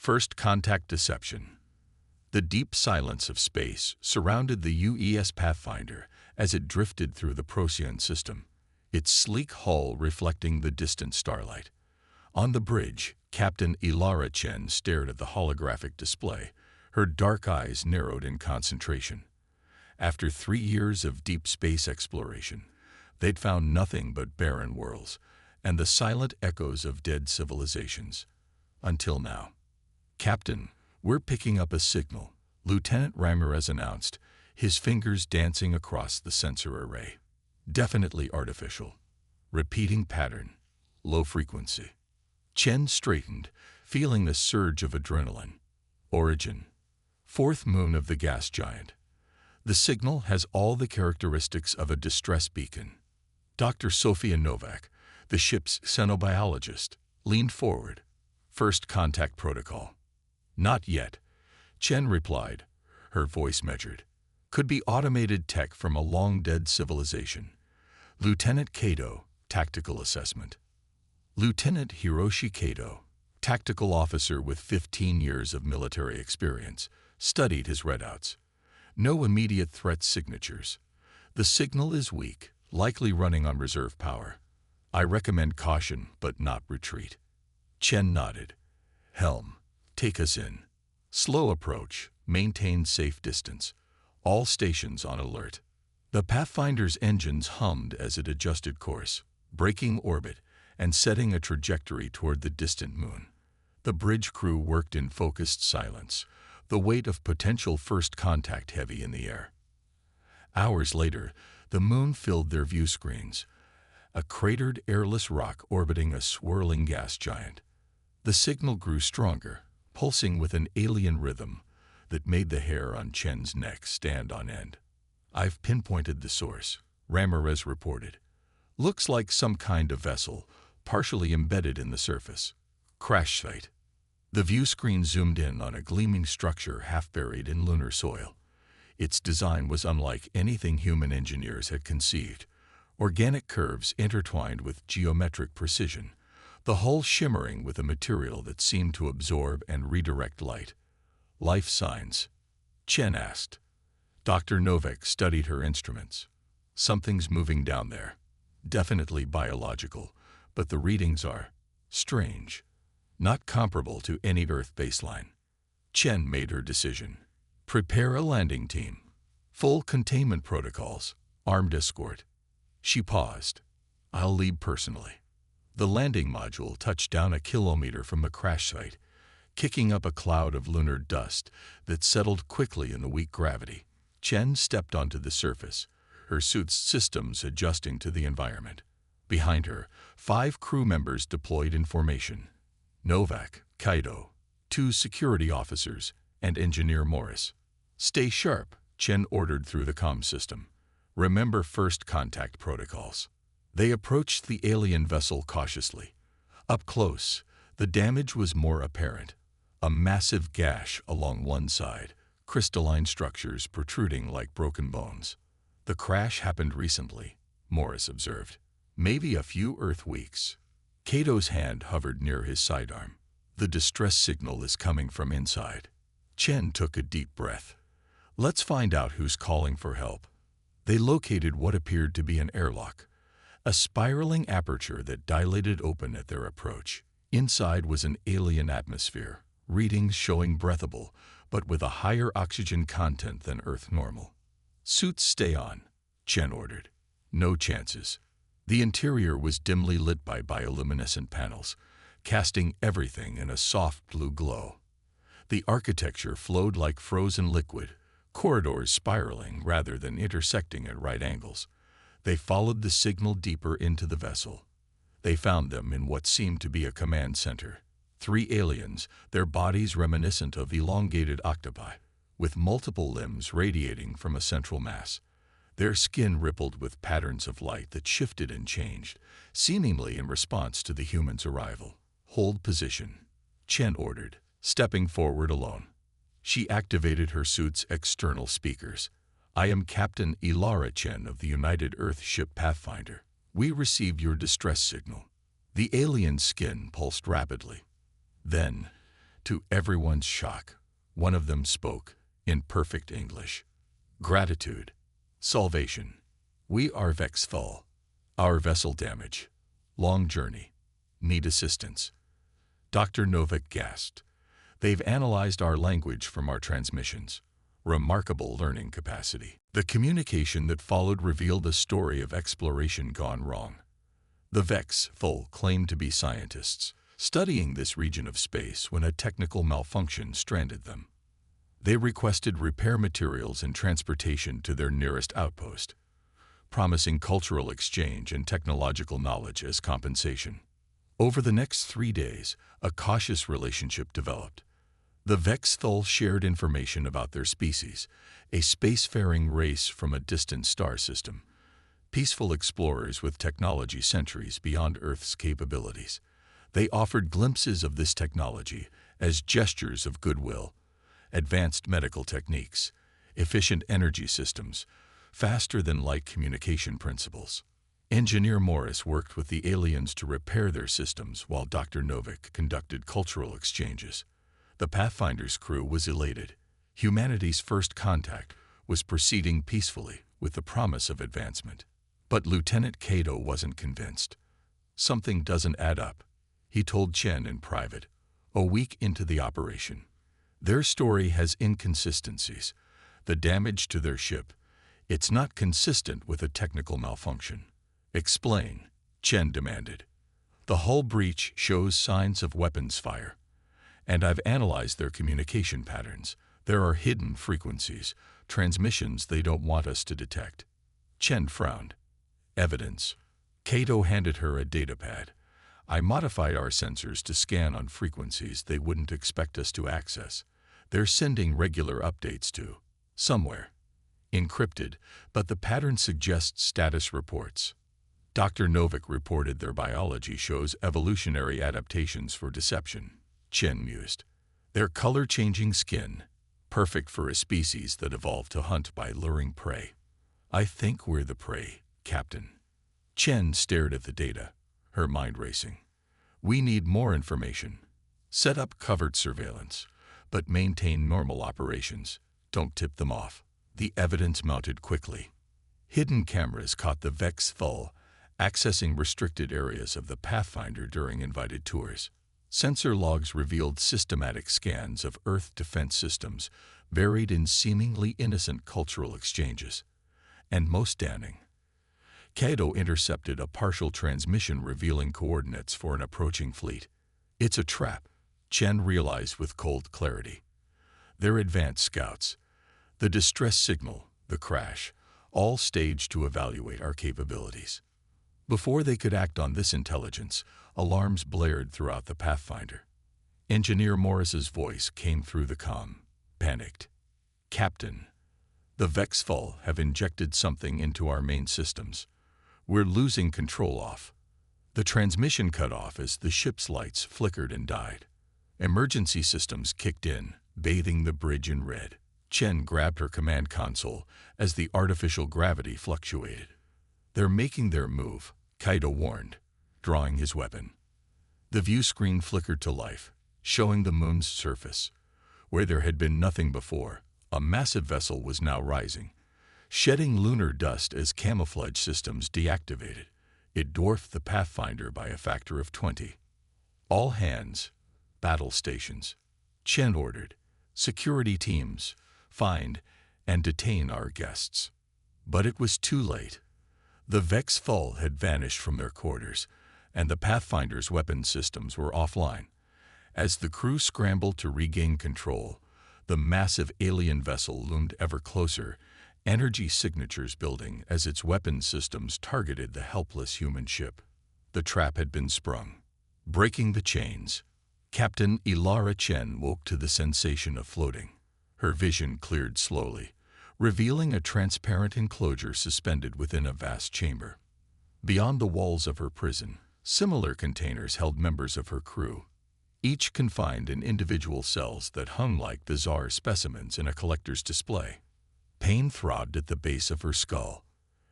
First contact deception. The deep silence of space surrounded the UES Pathfinder as it drifted through the Procyon system, its sleek hull reflecting the distant starlight. On the bridge, Captain Ilara Chen stared at the holographic display, her dark eyes narrowed in concentration. After 3 years of deep space exploration, they'd found nothing but barren worlds and the silent echoes of dead civilizations. Until now. "Captain, we're picking up a signal," Lieutenant Ramirez announced, his fingers dancing across the sensor array. "Definitely artificial. Repeating pattern. Low frequency." Chen straightened, feeling the surge of adrenaline. Origin. Fourth moon of the gas giant. The signal has all the characteristics of a distress beacon. Dr. Sofia Novak, the ship's xenobiologist, leaned forward. "First contact protocol." "Not yet," Chen replied, her voice measured. "Could be automated tech from a long-dead civilization." Lieutenant Kato, tactical assessment. Lieutenant Hiroshi Kato, tactical officer with 15 years of military experience, studied his readouts. No immediate threat signatures. The signal is weak, likely running on reserve power. "I recommend caution, but not retreat." Chen nodded. "Helm, take us in. Slow approach, maintain safe distance. All stations on alert." The Pathfinder's engines hummed as it adjusted course, breaking orbit and setting a trajectory toward the distant moon. The bridge crew worked in focused silence, the weight of potential first contact heavy in the air. Hours later, the moon filled their view screens, a cratered airless rock orbiting a swirling gas giant. The signal grew stronger, pulsing with an alien rhythm that made the hair on Chen's neck stand on end. "I've pinpointed the source," Ramirez reported. "Looks like some kind of vessel, partially embedded in the surface. Crash site." The view screen zoomed in on a gleaming structure half buried in lunar soil. Its design was unlike anything human engineers had conceived. Organic curves intertwined with geometric precision, the hull shimmering with a material that seemed to absorb and redirect light. "Life signs?" Chen asked. Dr. Novak studied her instruments. "Something's moving down there. Definitely biological, but the readings are strange. Not comparable to any Earth baseline." Chen made her decision. "Prepare a landing team. Full containment protocols. Armed escort." She paused. "I'll lead personally." The landing module touched down a kilometer from the crash site, kicking up a cloud of lunar dust that settled quickly in the weak gravity. Chen stepped onto the surface, her suit's systems adjusting to the environment. Behind her, 5 crew members deployed in formation. Novak, Kaito, 2 security officers, and Engineer Morris. "Stay sharp," Chen ordered through the comm system. "Remember first contact protocols." They approached the alien vessel cautiously. Up close, the damage was more apparent. A massive gash along one side, crystalline structures protruding like broken bones. "The crash happened recently," Morris observed. "Maybe a few Earth weeks." Kato's hand hovered near his sidearm. "The distress signal is coming from inside." Chen took a deep breath. "Let's find out who's calling for help." They located what appeared to be an airlock, a spiraling aperture that dilated open at their approach. Inside was an alien atmosphere, readings showing breathable, but with a higher oxygen content than Earth normal. "Suits stay on," Chen ordered. "No chances." The interior was dimly lit by bioluminescent panels, casting everything in a soft blue glow. The architecture flowed like frozen liquid, corridors spiraling rather than intersecting at right angles. They followed the signal deeper into the vessel. They found them in what seemed to be a command center. 3 aliens, their bodies reminiscent of elongated octopi, with multiple limbs radiating from a central mass. Their skin rippled with patterns of light that shifted and changed, seemingly in response to the humans' arrival. "Hold position," Chen ordered, stepping forward alone. She activated her suit's external speakers. "I am Captain Ilara Chen of the United Earth ship Pathfinder. We received your distress signal." The alien skin pulsed rapidly. Then, To everyone's shock, one of them spoke in perfect English. Gratitude. Salvation. We are Vexful. Our vessel damage. Long journey. Need assistance. Dr. Novak gasped. They've analyzed our language from our transmissions. Remarkable learning capacity. The communication that followed revealed a story of exploration gone wrong. The Vexful claimed to be scientists, studying this region of space when a technical malfunction stranded them. They requested repair materials and transportation to their nearest outpost, promising cultural exchange and technological knowledge as compensation. Over the next 3 days, a cautious relationship developed. The Vexful shared information about their species, a spacefaring race from a distant star system, peaceful explorers with technology centuries beyond Earth's capabilities. They offered glimpses of this technology as gestures of goodwill, advanced medical techniques, efficient energy systems, faster-than-light communication principles. Engineer Morris worked with the aliens to repair their systems while Dr. Novak conducted cultural exchanges. The Pathfinder's crew was elated. Humanity's first contact was proceeding peacefully with the promise of advancement. But Lieutenant Cato wasn't convinced. Something doesn't add up, he told Chen in private, a week into the operation. Their story has inconsistencies. The damage to their ship, it's not consistent with a technical malfunction. Explain, Chen demanded. The hull breach shows signs of weapons fire. And I've analyzed their communication patterns. There are hidden frequencies, transmissions they don't want us to detect. Chen frowned. Evidence. Cato handed her a datapad. I modified our sensors to scan on frequencies they wouldn't expect us to access. They're sending regular updates to somewhere. Encrypted, but the pattern suggests status reports. Dr. Novak reported their biology shows evolutionary adaptations for deception. Chen mused. Their color-changing skin, perfect for a species that evolved to hunt by luring prey. I think we're the prey, Captain. Chen stared at the data, her mind racing. We need more information. Set up covert surveillance, but maintain normal operations. Don't tip them off. The evidence mounted quickly. Hidden cameras caught the Vexful accessing restricted areas of the Pathfinder during invited tours. Sensor logs revealed systematic scans of Earth defense systems buried in seemingly innocent cultural exchanges. And most damning, Cato intercepted a partial transmission revealing coordinates for an approaching fleet. It's a trap, Chen realized with cold clarity. They're advanced scouts. The distress signal, the crash, all staged to evaluate our capabilities. Before they could act on this intelligence, alarms blared throughout the Pathfinder. Engineer Morris's voice came through the comm, panicked. Captain, the Vexful have injected something into our main systems. We're losing control off. The transmission cut off as the ship's lights flickered and died. Emergency systems kicked in, bathing the bridge in red. Chen grabbed her command console as the artificial gravity fluctuated. They're making their move, Cato warned, drawing his weapon. The view screen flickered to life, showing the moon's surface. Where there had been nothing before, a massive vessel was now rising, shedding lunar dust as camouflage systems deactivated. It dwarfed the Pathfinder by a factor of 20. All hands, battle stations. Chen ordered, security teams, find and detain our guests. But it was too late. The Vexful had vanished from their quarters, and the Pathfinder's weapon systems were offline. As the crew scrambled to regain control, the massive alien vessel loomed ever closer, energy signatures building as its weapon systems targeted the helpless human ship. The trap had been sprung. Breaking the chains, Captain Ilara Chen woke to the sensation of floating. Her vision cleared slowly, revealing a transparent enclosure suspended within a vast chamber. Beyond the walls of her prison, similar containers held members of her crew, each confined in individual cells that hung like bizarre specimens in a collector's display. Pain throbbed at the base of her skull.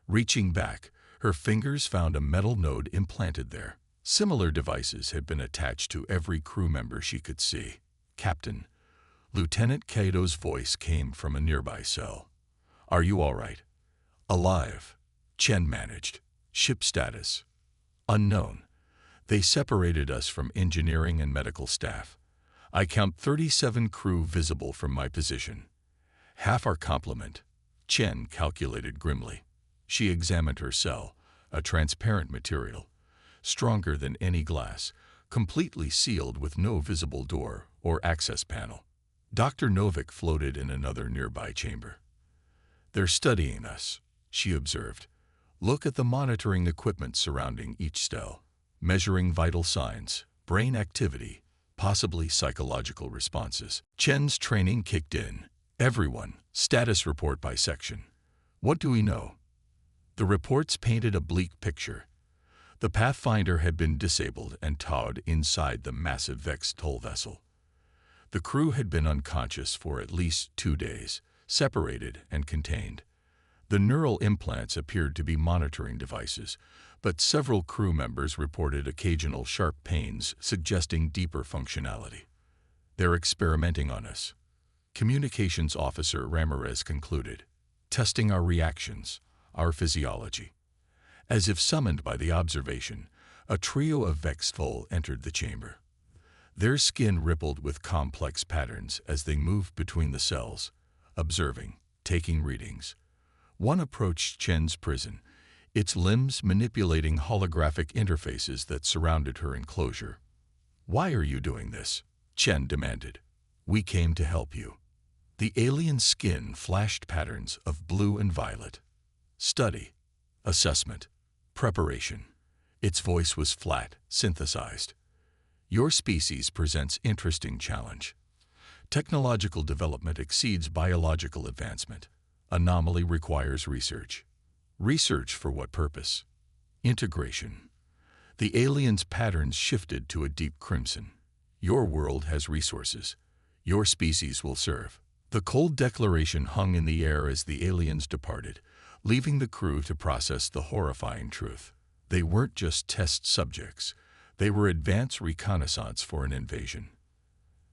Reaching back, her fingers found a metal node implanted there. Similar devices had been attached to every crew member she could see. "Captain." Lieutenant Kato's voice came from a nearby cell. "Are you all right?" "Alive," Chen managed. "Ship status?" "Unknown. They separated us from engineering and medical staff. I count 37 crew visible from my position. Half our complement," Chen calculated grimly. She examined her cell, a transparent material, stronger than any glass, completely sealed with no visible door or access panel. Dr. Novik floated in another nearby chamber. "They're studying us," she observed. "Look at the monitoring equipment surrounding each cell, measuring vital signs, brain activity, possibly psychological responses." Chen's training kicked in. "Everyone, status report by section." "What do we know?" The reports painted a bleak picture. The Pathfinder had been disabled and towed inside the massive Vexed hull vessel. The crew had been unconscious for at least 2 days, separated and contained. The neural implants appeared to be monitoring devices, but several crew members reported occasional sharp pains suggesting deeper functionality. "They're experimenting on us," Communications Officer Ramirez concluded, "testing our reactions, our physiology." As if summoned by the observation, a trio of Vextful entered the chamber. Their skin rippled with complex patterns as they moved between the cells, observing, taking readings. One approached Chen's prison, its limbs manipulating holographic interfaces that surrounded her enclosure. "Why are you doing this?" Chen demanded. "We came to help you." The alien skin flashed patterns of blue and violet. "Study, assessment, preparation." Its voice was flat, synthesized. "Your species presents interesting challenge. Technological development exceeds biological advancement. Anomaly requires research." "Research for what purpose?" "Integration." The alien's patterns shifted to a deep crimson. "Your world has resources. Your species will serve." The cold declaration hung in the air as the aliens departed, leaving the crew to process the horrifying truth. They weren't just test subjects. They were advance reconnaissance for an invasion.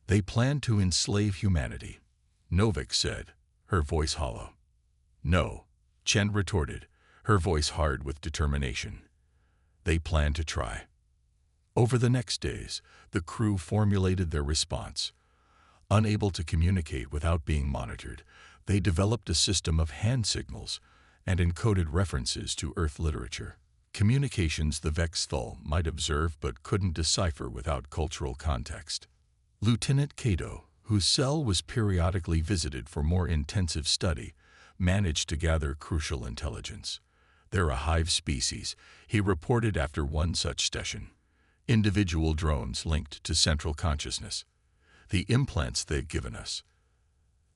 "They planned to enslave humanity," Novik said, her voice hollow. "No," Chen retorted, her voice hard with determination. "They planned to try." Over the next days, the crew formulated their response. Unable to communicate without being monitored, they developed a system of hand signals and encoded references to Earth literature. Communications the Vexthal might observe but couldn't decipher without cultural context. Lieutenant Kato, whose cell was periodically visited for more intensive study, managed to gather crucial intelligence. "They're a hive species," he reported after one such session. "Individual drones linked to central consciousness. The implants they've given us.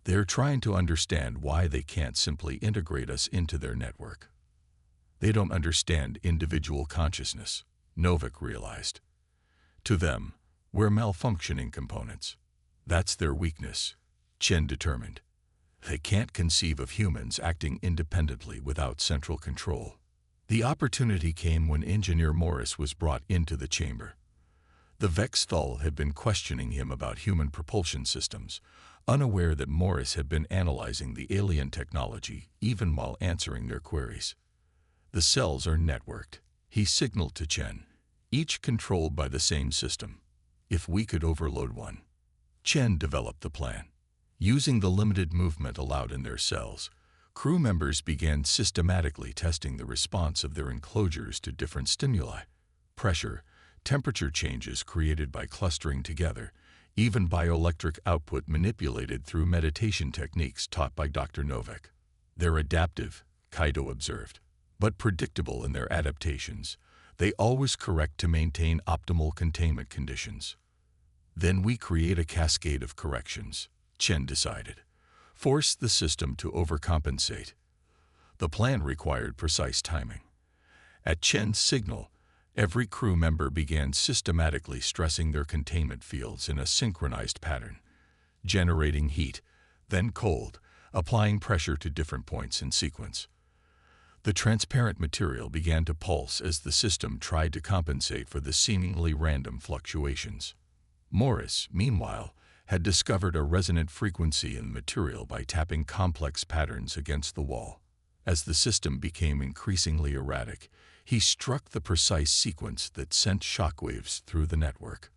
They're trying to understand why they can't simply integrate us into their network." "They don't understand individual consciousness," Novik realized. "To them, we're malfunctioning components. That's their weakness," Chen determined. "They can't conceive of humans acting independently without central control." The opportunity came when Engineer Morris was brought into the chamber. The Vexthal had been questioning him about human propulsion systems, unaware that Morris had been analyzing the alien technology even while answering their queries. "The cells are networked," he signaled to Chen, "each controlled by the same system. If we could overload one." Chen developed the plan. Using the limited movement allowed in their cells, crew members began systematically testing the response of their enclosures to different stimuli: pressure, temperature changes created by clustering together, even bioelectric output manipulated through meditation techniques taught by Dr. Novik. "They're adaptive," Kaito observed, "but predictable in their adaptations. They always correct to maintain optimal containment conditions." "Then we create a cascade of corrections," Chen decided. "Force the system to overcompensate." The plan required precise timing. At Chen's signal, every crew member began systematically stressing their containment fields in a synchronized pattern, generating heat, then cold, applying pressure to different points in sequence. The transparent material began to pulse as the system tried to compensate for the seemingly random fluctuations. Morris, meanwhile, had discovered a resonant frequency in the material by tapping complex patterns against the wall. As the system became increasingly erratic, he struck the precise sequence that sent shockwaves through the network.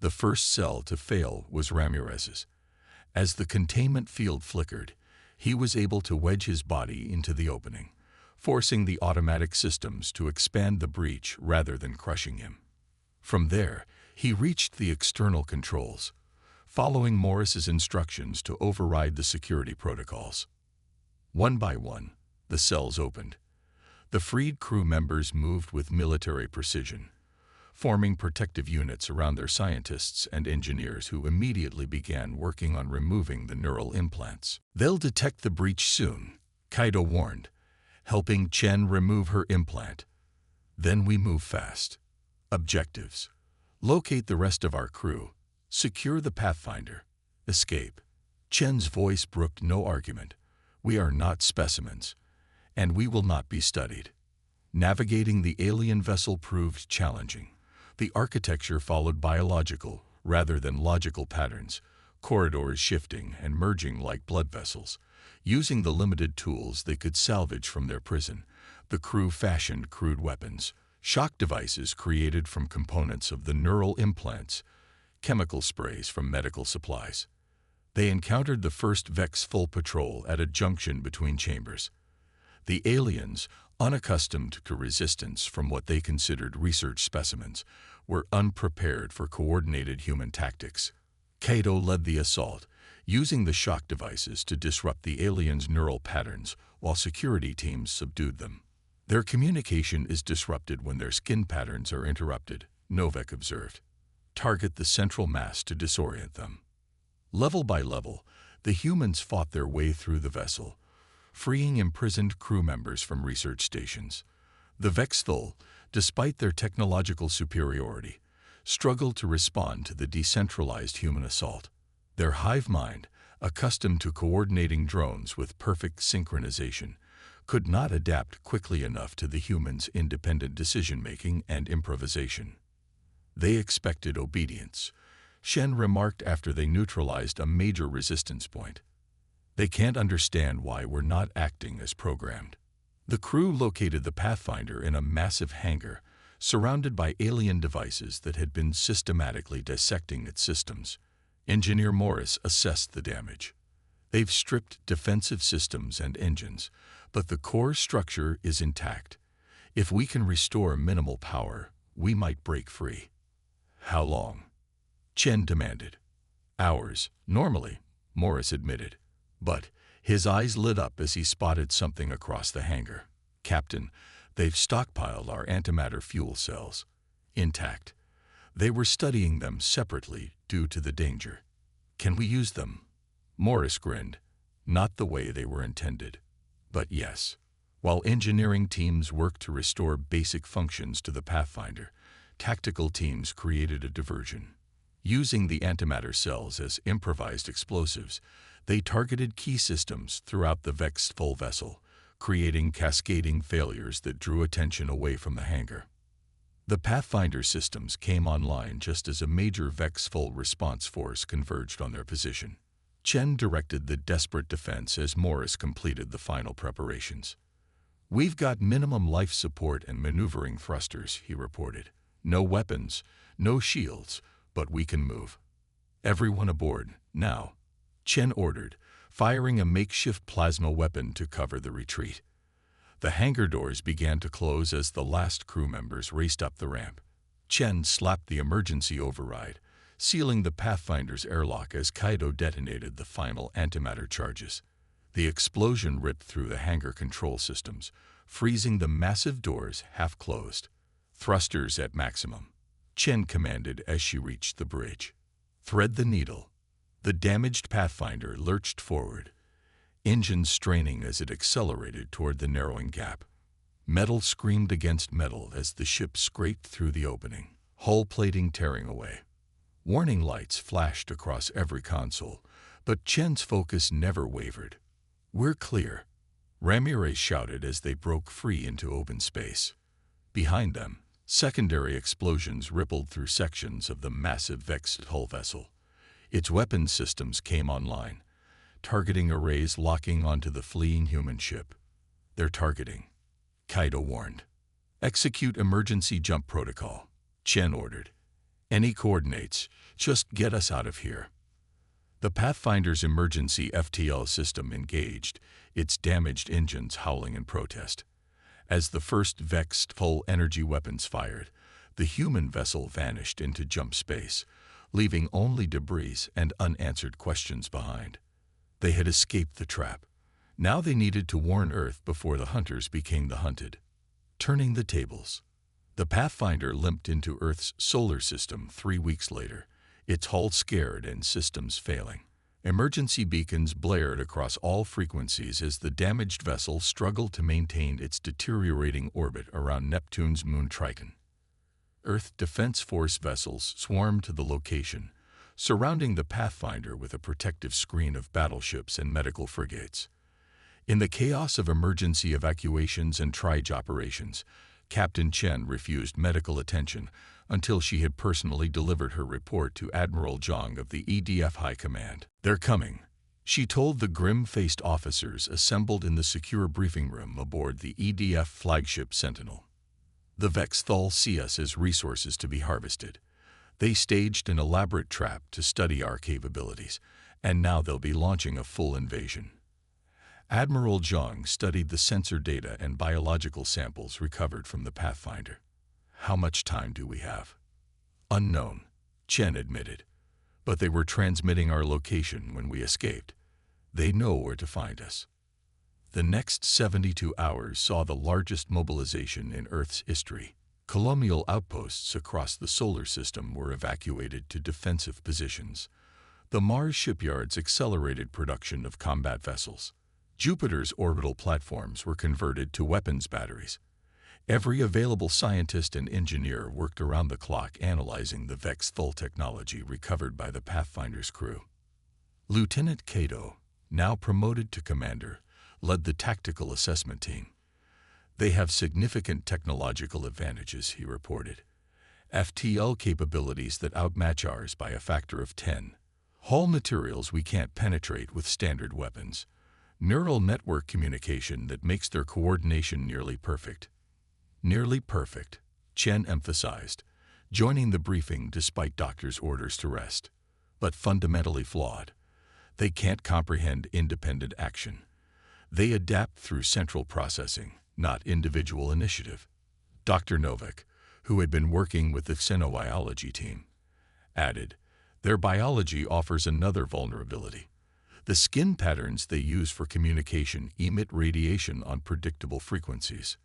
The first cell to fail was Ramirez's. As the containment field flickered, he was able to wedge his body into the opening, forcing the automatic systems to expand the breach rather than crushing him. From there, he reached the external controls, following Morris's instructions to override the security protocols. One by one, the cells opened. The freed crew members moved with military precision, forming protective units around their scientists and engineers who immediately began working on removing the neural implants. "They'll detect the breach soon," Kaido warned, helping Chen remove her implant. "Then we move fast. Objectives: locate the rest of our crew, secure the Pathfinder, escape." Chen's voice brooked no argument. "We are not specimens, and we will not be studied." Navigating the alien vessel proved challenging. The architecture followed biological rather than logical patterns, corridors shifting and merging like blood vessels. Using the limited tools they could salvage from their prison, the crew fashioned crude weapons, shock devices created from components of the neural implants, chemical sprays from medical supplies. They encountered the first Vex full patrol at a junction between chambers. The aliens, unaccustomed to resistance from what they considered research specimens, were unprepared for coordinated human tactics. Kaido led the assault, using the shock devices to disrupt the aliens' neural patterns while security teams subdued them. "Their communication is disrupted when their skin patterns are interrupted," Novak observed. "Target the central mass to disorient them." Level by level, the humans fought their way through the vessel, freeing imprisoned crew members from research stations. The Vexthul, despite their technological superiority, struggled to respond to the decentralized human assault. Their hive mind, accustomed to coordinating drones with perfect synchronization, could not adapt quickly enough to the humans' independent decision-making and improvisation. "They expected obedience," Shen remarked after they neutralized a major resistance point. "They can't understand why we're not acting as programmed." The crew located the Pathfinder in a massive hangar, surrounded by alien devices that had been systematically dissecting its systems. Engineer Morris assessed the damage. "They've stripped defensive systems and engines, but the core structure is intact. If we can restore minimal power, we might break free." "How long?" Chen demanded. "Hours, normally," Morris admitted. But his eyes lit up as he spotted something across the hangar. "Captain, they've stockpiled our antimatter fuel cells. Intact. They were studying them separately due to the danger. Can we use them?" Morris grinned. "Not the way they were intended. But yes." While engineering teams worked to restore basic functions to the Pathfinder, tactical teams created a diversion. Using the antimatter cells as improvised explosives, they targeted key systems throughout the Vexed full vessel, creating cascading failures that drew attention away from the hangar. The Pathfinder systems came online just as a major Vex full response force converged on their position. Chen directed the desperate defense as Morris completed the final preparations. "We've got minimum life support and maneuvering thrusters," he reported. "No weapons, no shields, but we can move." "Everyone aboard, now," Chen ordered, firing a makeshift plasma weapon to cover the retreat. The hangar doors began to close as the last crew members raced up the ramp. Chen slapped the emergency override, sealing the Pathfinder's airlock as Kaido detonated the final antimatter charges. The explosion ripped through the hangar control systems, freezing the massive doors half-closed. "Thrusters at maximum," Chen commanded as she reached the bridge. "Thread the needle." The damaged Pathfinder lurched forward, engines straining as it accelerated toward the narrowing gap. Metal screamed against metal as the ship scraped through the opening, hull plating tearing away. Warning lights flashed across every console, but Chen's focus never wavered. "We're clear," Ramirez shouted as they broke free into open space. Behind them, secondary explosions rippled through sections of the massive Vexed hull vessel. Its weapons systems came online, targeting arrays locking onto the fleeing human ship. "They're targeting," Kaido warned. "Execute emergency jump protocol," Chen ordered. "Any coordinates, just get us out of here." The Pathfinder's emergency FTL system engaged, its damaged engines howling in protest. As the first vexed full-energy weapons fired, the human vessel vanished into jump space, leaving only debris and unanswered questions behind. They had escaped the trap. Now they needed to warn Earth before the hunters became the hunted. Turning the tables. The Pathfinder limped into Earth's solar system 3 weeks later, its hull scared and systems failing. Emergency beacons blared across all frequencies as the damaged vessel struggled to maintain its deteriorating orbit around Neptune's moon Triton. Earth Defense Force vessels swarmed to the location, surrounding the Pathfinder with a protective screen of battleships and medical frigates. In the chaos of emergency evacuations and triage operations, Captain Chen refused medical attention until she had personally delivered her report to Admiral Zhang of the EDF High Command. "They're coming," she told the grim-faced officers assembled in the secure briefing room aboard the EDF flagship Sentinel. The Vexthal see us as resources to be harvested. They staged an elaborate trap to study our capabilities, and now they'll be launching a full invasion. Admiral Zhang studied the sensor data and biological samples recovered from the Pathfinder. "How much time do we have?" "Unknown," Chen admitted. "But they were transmitting our location when we escaped. They know where to find us." The next 72 hours saw the largest mobilization in Earth's history. Colonial outposts across the solar system were evacuated to defensive positions. The Mars shipyards accelerated production of combat vessels. Jupiter's orbital platforms were converted to weapons batteries. Every available scientist and engineer worked around the clock analyzing the Vexthal technology recovered by the Pathfinder's crew. Lieutenant Kaido, now promoted to commander, led the tactical assessment team. "They have significant technological advantages," he reported. "FTL capabilities that outmatch ours by a factor of 10. Hull materials we can't penetrate with standard weapons. Neural network communication that makes their coordination nearly perfect." "Nearly perfect," Chen emphasized, joining the briefing despite doctor's orders to rest. "But fundamentally flawed. They can't comprehend independent action. They adapt through central processing, not individual initiative." Dr. Novak, who had been working with the xenobiology team, added, "Their biology offers another vulnerability. The skin patterns they use for communication emit radiation on predictable frequencies.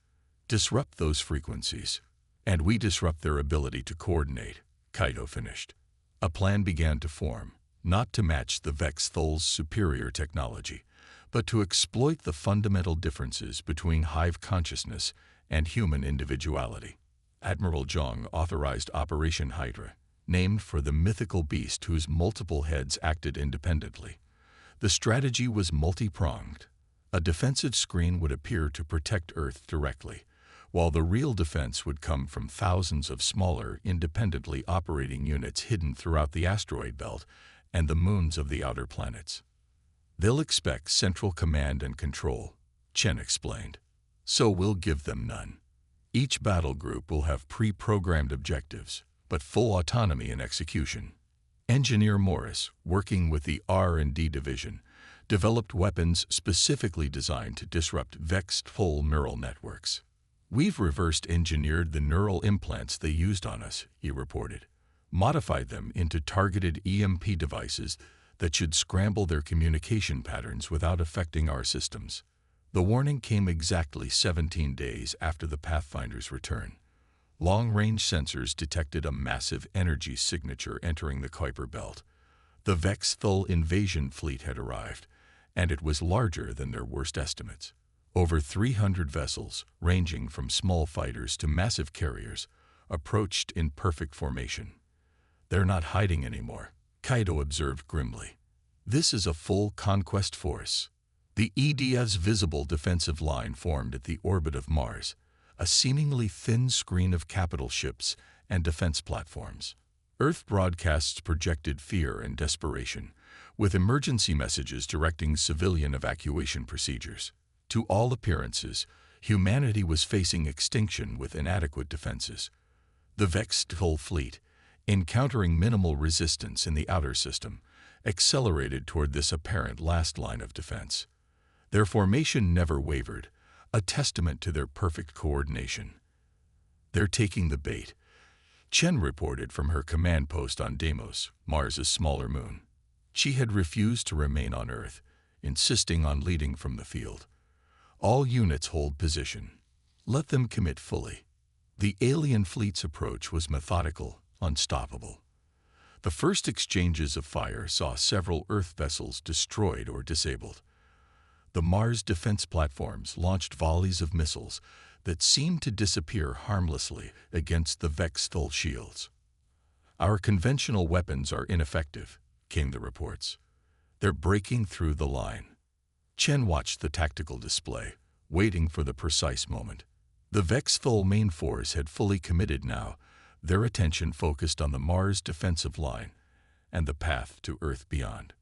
Disrupt those frequencies, and we disrupt their ability to coordinate," Kaido finished. A plan began to form, not to match the Vexthal's superior technology, but to exploit the fundamental differences between hive consciousness and human individuality. Admiral Zhang authorized Operation Hydra, named for the mythical beast whose multiple heads acted independently. The strategy was multi-pronged. A defensive screen would appear to protect Earth directly, while the real defense would come from thousands of smaller, independently operating units hidden throughout the asteroid belt and the moons of the outer planets. "They'll expect central command and control," Chen explained. "So we'll give them none. Each battle group will have pre-programmed objectives, but full autonomy in execution." Engineer Morris, working with the R&D division, developed weapons specifically designed to disrupt Vexthal neural networks. "We've reverse-engineered the neural implants they used on us," he reported, "modified them into targeted EMP devices that should scramble their communication patterns without affecting our systems." The warning came exactly 17 days after the Pathfinder's return. Long-range sensors detected a massive energy signature entering the Kuiper Belt. The Vexthal invasion fleet had arrived, and it was larger than their worst estimates. Over 300 vessels, ranging from small fighters to massive carriers, approached in perfect formation. "They're not hiding anymore," Kaido observed grimly. "This is a full conquest force." The EDF's visible defensive line formed at the orbit of Mars, a seemingly thin screen of capital ships and defense platforms. Earth broadcasts projected fear and desperation, with emergency messages directing civilian evacuation procedures. To all appearances, humanity was facing extinction with inadequate defenses. The vexed Hull fleet, encountering minimal resistance in the outer system, accelerated toward this apparent last line of defense. Their formation never wavered, a testament to their perfect coordination. "They're taking the bait," Chen reported from her command post on Deimos, Mars's smaller moon. She had refused to remain on Earth, insisting on leading from the field. "All units hold position. Let them commit fully." The alien fleet's approach was methodical, unstoppable. The first exchanges of fire saw several Earth vessels destroyed or disabled. The Mars defense platforms launched volleys of missiles that seemed to disappear harmlessly against the vexed Hull shields. "Our conventional weapons are ineffective," came the reports. "They're breaking through the line." Chen watched the tactical display, waiting for the precise moment. The vexed Hull main force had fully committed now, their attention focused on the Mars defensive line and the path to Earth beyond.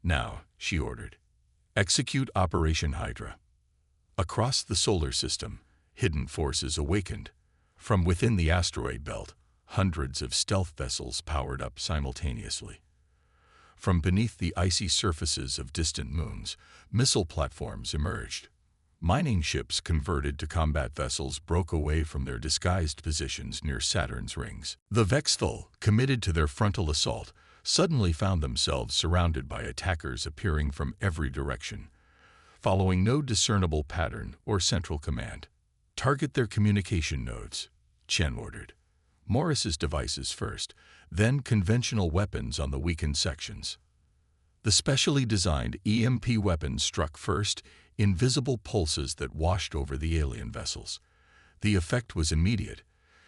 "Now," she ordered, "execute Operation Hydra." Across the solar system, hidden forces awakened. From within the asteroid belt, hundreds of stealth vessels powered up simultaneously. From beneath the icy surfaces of distant moons, missile platforms emerged. Mining ships converted to combat vessels broke away from their disguised positions near Saturn's rings. The vexed Hull, committed to their frontal assault, suddenly found themselves surrounded by attackers appearing from every direction, following no discernible pattern or central command. "Target their communication nodes," Chen ordered. "Morris's devices first, then conventional weapons on the weakened sections." The specially designed EMP weapons struck first, invisible pulses that washed over the alien vessels. The effect was immediate.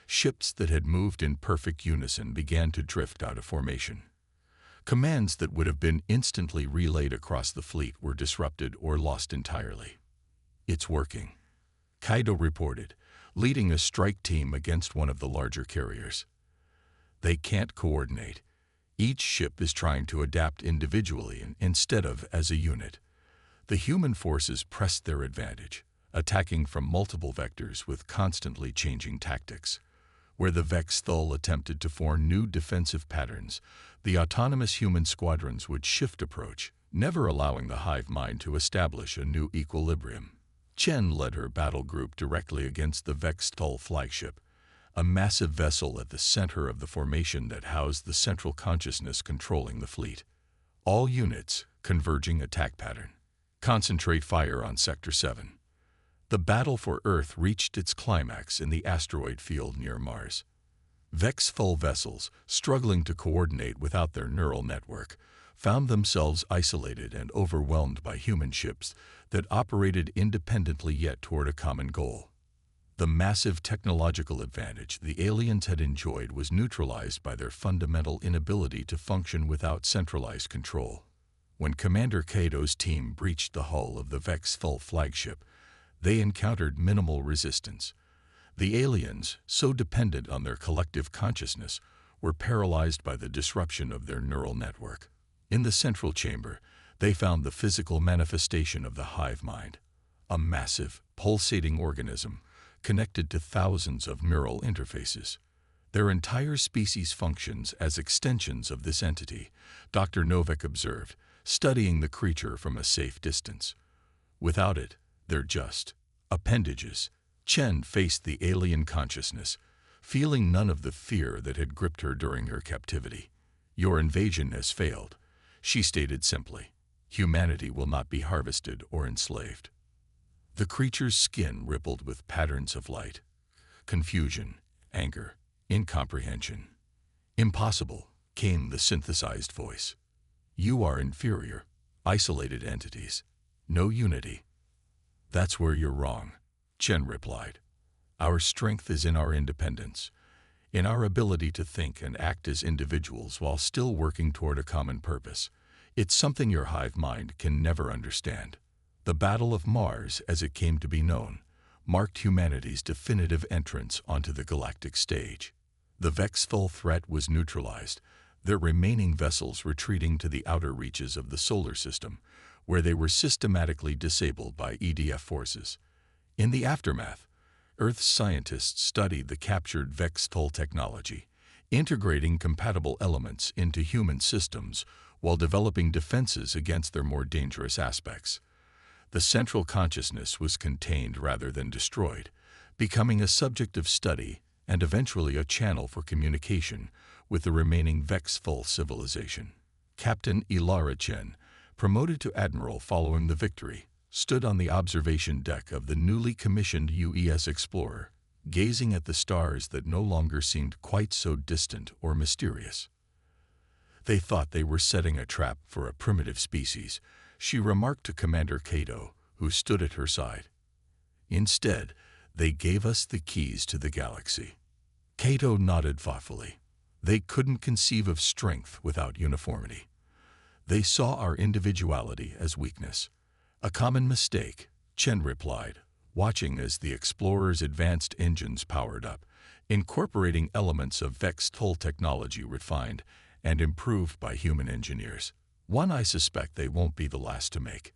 Ships that had moved in perfect unison began to drift out of formation. Commands that would have been instantly relayed across the fleet were disrupted or lost entirely. "It's working," Kaido reported, leading a strike team against one of the larger carriers. "They can't coordinate. Each ship is trying to adapt individually instead of as a unit." The human forces pressed their advantage, attacking from multiple vectors with constantly changing tactics. Where the vexed Hull attempted to form new defensive patterns, the autonomous human squadrons would shift approach, never allowing the hive mind to establish a new equilibrium. Chen led her battle group directly against the vexed Hull flagship, a massive vessel at the center of the formation that housed the central consciousness controlling the fleet. "All units, converging attack pattern. Concentrate fire on Sector 7. The battle for Earth reached its climax in the asteroid field near Mars. Vexed Hull vessels, struggling to coordinate without their neural network, found themselves isolated and overwhelmed by human ships that operated independently yet toward a common goal. The massive technological advantage the aliens had enjoyed was neutralized by their fundamental inability to function without centralized control. When Commander Kaido's team breached the hull of the vexed Hull flagship, they encountered minimal resistance. The aliens, so dependent on their collective consciousness, were paralyzed by the disruption of their neural network. In the central chamber, they found the physical manifestation of the hive mind, a massive, pulsating organism connected to thousands of neural interfaces. Their entire species functions as extensions of this entity, Dr. Novak observed, studying the creature from a safe distance. Without it, they're just appendages. Chen faced the alien consciousness, feeling none of the fear that had gripped her during her captivity. "Your invasion has failed," she stated simply. "Humanity will not be harvested or enslaved." The creature's skin rippled with patterns of light. Confusion, anger, incomprehension. "Impossible," came the synthesized voice. "You are inferior, isolated entities. No unity." "That's where you're wrong," Chen replied. "Our strength is in our independence, in our ability to think and act as individuals while still working toward a common purpose. It's something your hive mind can never understand." The Battle of Mars, as it came to be known, marked humanity's definitive entrance onto the galactic stage. The Vexthul threat was neutralized, their remaining vessels retreating to the outer reaches of the solar system, where they were systematically disabled by EDF forces. In the aftermath, Earth's scientists studied the captured Vexthul technology, integrating compatible elements into human systems while developing defenses against their more dangerous aspects. The central consciousness was contained rather than destroyed, becoming a subject of study and eventually a channel for communication with the remaining Vexthul civilization. Captain Ilara Chen, promoted to admiral following the victory, stood on the observation deck of the newly commissioned UES Explorer, gazing at the stars that no longer seemed quite so distant or mysterious. "They thought they were setting a trap for a primitive species," she remarked to Commander Kato, who stood at her side. "Instead, they gave us the keys to the galaxy." Kato nodded thoughtfully. "They couldn't conceive of strength without uniformity. They saw our individuality as weakness." "A common mistake," Chen replied, watching as the Explorer's advanced engines powered up, incorporating elements of Vexthul technology refined and improved by human engineers. "One I suspect they won't be the last to make."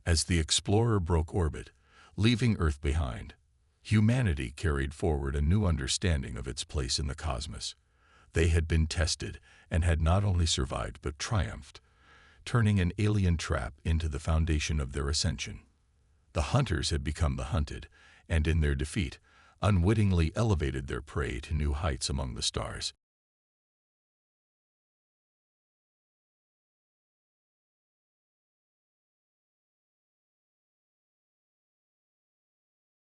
As the Explorer broke orbit, leaving Earth behind, humanity carried forward a new understanding of its place in the cosmos. They had been tested and had not only survived but triumphed, turning an alien trap into the foundation of their ascension. The hunters had become the hunted, and in their defeat, unwittingly elevated their prey to new heights among the stars.